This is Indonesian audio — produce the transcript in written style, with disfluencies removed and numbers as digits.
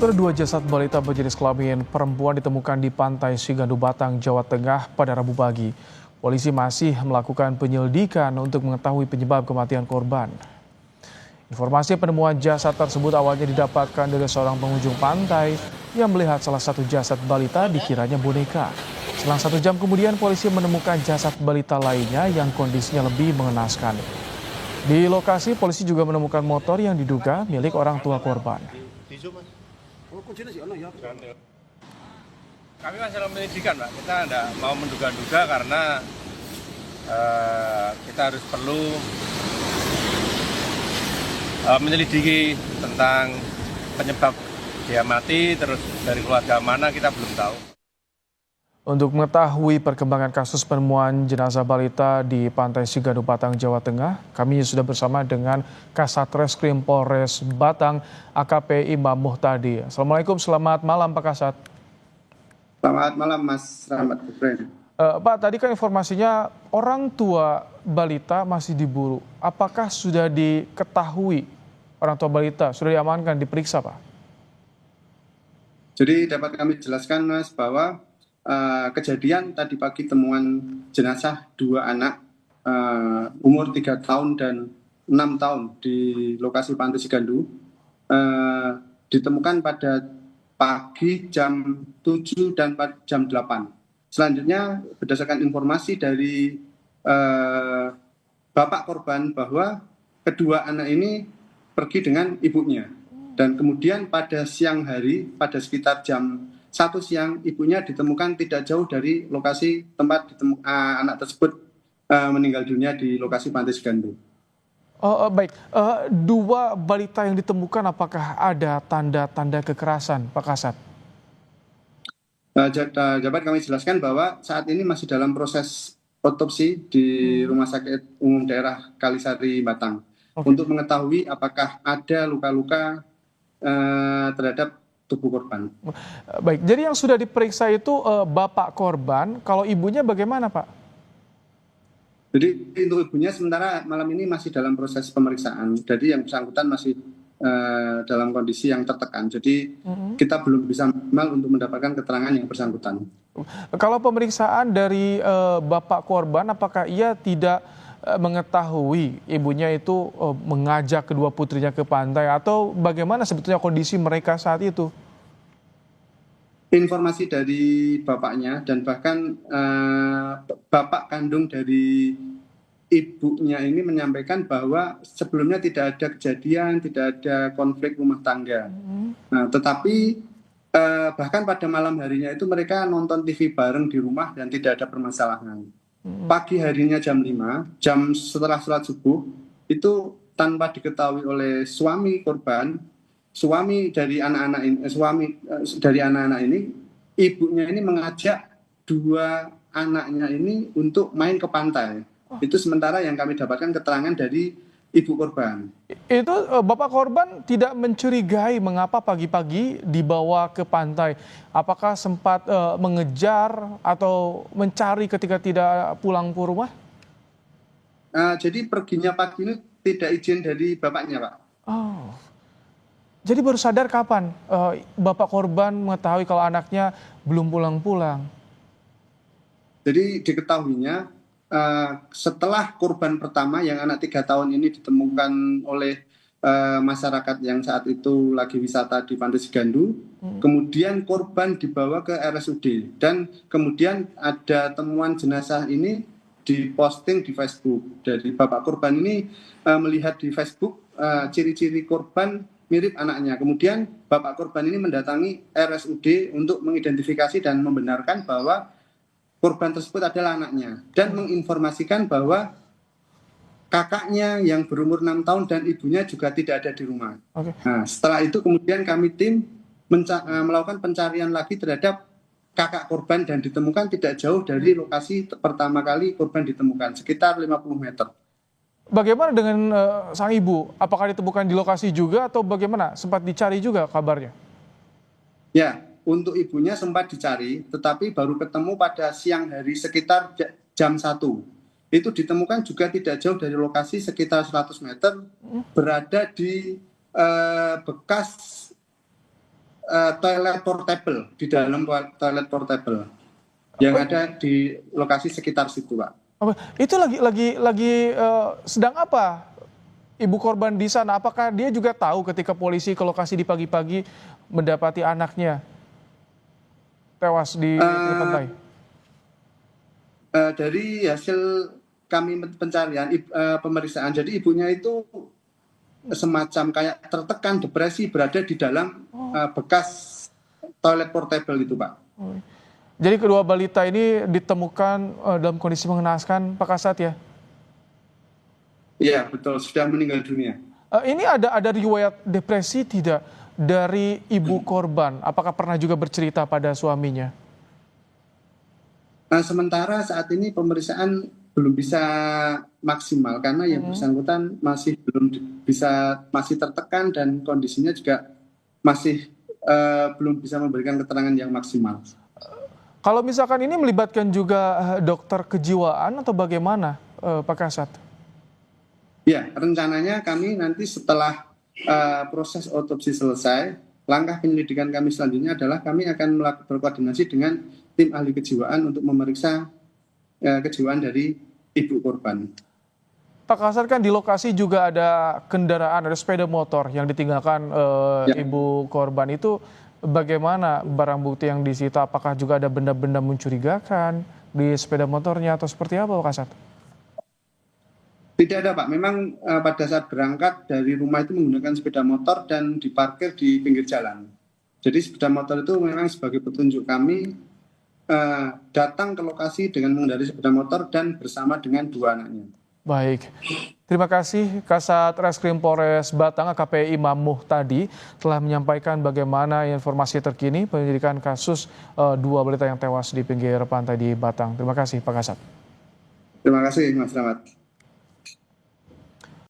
Setelah dua jasad balita berjenis kelamin perempuan ditemukan di pantai Sigandu Batang, Jawa Tengah pada Rabu pagi. Polisi masih melakukan penyelidikan untuk mengetahui penyebab kematian korban. Informasi penemuan jasad tersebut awalnya didapatkan dari seorang pengunjung pantai yang melihat salah satu jasad balita dikiranya boneka. Selang 1 jam kemudian polisi menemukan jasad balita lainnya yang kondisinya lebih mengenaskan. Di lokasi polisi juga menemukan motor yang diduga milik orang tua korban. Kami masih dalam penyelidikan, Pak. Kita tidak mau menduga-duga karena kita harus perlu menyelidiki tentang penyebab dia mati, terus dari keluarga mana kita belum tahu. Untuk mengetahui perkembangan kasus penemuan jenazah balita di Pantai Sigandu Batang, Jawa Tengah, kami sudah bersama dengan Kasat Reskrim Polres Batang, AKP Imam Muhtadi. Assalamualaikum, selamat malam Pak Kasat. Selamat malam Mas Rahmat Gufren. Pak, tadi kan informasinya orang tua balita masih diburu. Apakah sudah diketahui orang tua balita, sudah diamankan, diperiksa Pak? Jadi dapat kami jelaskan Mas bahwa kejadian tadi pagi temuan jenazah 2 anak umur 3 tahun dan 6 tahun di lokasi Pantai Sigandu ditemukan pada pagi jam 7 dan jam 8. Selanjutnya berdasarkan informasi dari bapak korban bahwa kedua anak ini pergi dengan ibunya. Dan kemudian pada siang hari, pada sekitar jam 1 siang, ibunya ditemukan tidak jauh dari lokasi tempat anak tersebut meninggal dunia di lokasi Pantai Sigandu. Baik, 2 balita yang ditemukan apakah ada tanda-tanda kekerasan, Pak Kasat? Dapat kami jelaskan bahwa saat ini masih dalam proses otopsi di Rumah Sakit Umum Daerah Kalisari Batang. Untuk mengetahui apakah ada luka-luka terhadap tubuh korban. Baik, jadi yang sudah diperiksa itu bapak korban, kalau ibunya bagaimana Pak? Jadi untuk ibunya sementara malam ini masih dalam proses pemeriksaan. Jadi yang bersangkutan masih dalam kondisi yang tertekan. Jadi kita belum bisa maksimal untuk mendapatkan keterangan yang bersangkutan. Kalau pemeriksaan dari bapak korban, apakah ia tidak mengetahui ibunya itu mengajak kedua putrinya ke pantai atau bagaimana sebetulnya kondisi mereka saat itu? Informasi dari bapaknya dan bahkan bapak kandung dari ibunya ini menyampaikan bahwa sebelumnya tidak ada kejadian, tidak ada konflik rumah tangga. Nah, tetapi bahkan pada malam harinya itu mereka nonton TV bareng di rumah dan tidak ada permasalahan. Pagi harinya jam 5, jam setelah sholat subuh, itu tanpa diketahui oleh suami korban, suami dari anak-anak ini, ibunya ini mengajak 2 anaknya ini untuk main ke pantai. Itu sementara yang kami dapatkan keterangan dari ibu korban. Itu bapak korban tidak mencurigai mengapa pagi-pagi dibawa ke pantai. Apakah sempat mengejar atau mencari ketika tidak pulang ke rumah? Jadi perginya pagi ini tidak izin dari bapaknya, Pak. Oh. Jadi baru sadar kapan bapak korban mengetahui kalau anaknya belum pulang-pulang? Jadi diketahuinya setelah korban pertama yang anak 3 tahun ini ditemukan oleh masyarakat yang saat itu lagi wisata di Pantai Sigandu, kemudian korban dibawa ke RSUD dan kemudian ada temuan jenazah ini diposting di Facebook. Dari bapak korban ini melihat di Facebook ciri-ciri korban mirip anaknya. Kemudian bapak korban ini mendatangi RSUD untuk mengidentifikasi dan membenarkan bahwa korban tersebut adalah anaknya dan menginformasikan bahwa kakaknya yang berumur 6 tahun dan ibunya juga tidak ada di rumah. Nah, setelah itu kemudian kami tim melakukan pencarian lagi terhadap kakak korban dan ditemukan tidak jauh dari lokasi pertama kali korban ditemukan, sekitar 50 meter. Bagaimana dengan sang ibu? Apakah ditemukan di lokasi juga atau bagaimana? Sempat dicari juga kabarnya? Ya, untuk ibunya sempat dicari, tetapi baru ketemu pada siang hari sekitar jam 1. Itu ditemukan juga tidak jauh dari lokasi sekitar 100 meter, berada di bekas toilet portable, di dalam toilet portable yang ada di lokasi sekitar situ, Pak. Itu lagi sedang apa ibu korban di sana? Apakah dia juga tahu ketika polisi ke lokasi di pagi-pagi mendapati anaknya tewas di pantai? Dari hasil kami pencarian, pemeriksaan, jadi ibunya itu semacam kayak tertekan, depresi, berada di dalam bekas toilet portable itu, Pak. Jadi kedua balita ini ditemukan dalam kondisi mengenaskan, Pak Kasat ya? Iya, betul, sudah meninggal dunia. Ini ada riwayat depresi tidak dari ibu korban? Apakah pernah juga bercerita pada suaminya? Sementara saat ini pemeriksaan belum bisa maksimal karena yang bersangkutan masih masih tertekan dan kondisinya juga masih belum bisa memberikan keterangan yang maksimal. Kalau misalkan ini melibatkan juga dokter kejiwaan atau bagaimana, Pak Kasat? Ya, rencananya kami nanti setelah proses otopsi selesai, langkah penyelidikan kami selanjutnya adalah kami akan berkoordinasi dengan tim ahli kejiwaan untuk memeriksa kejiwaan dari ibu korban. Pak Kasat, kan di lokasi juga ada kendaraan, ada sepeda motor yang ditinggalkan ibu korban itu. Bagaimana barang bukti yang disita? Apakah juga ada benda-benda mencurigakan di sepeda motornya atau seperti apa, Pak Kasat? Tidak ada, Pak. Memang pada saat berangkat dari rumah itu menggunakan sepeda motor dan diparkir di pinggir jalan. Jadi sepeda motor itu memang sebagai petunjuk kami datang ke lokasi dengan mengendarai sepeda motor dan bersama dengan dua anaknya. Baik, terima kasih Kasat Reskrim Polres Batang AKP Imam Muhtadi telah menyampaikan bagaimana informasi terkini penyelidikan kasus dua balita yang tewas di pinggir pantai di Batang. Terima kasih Pak Kasat. Terima kasih Mas Rahmat.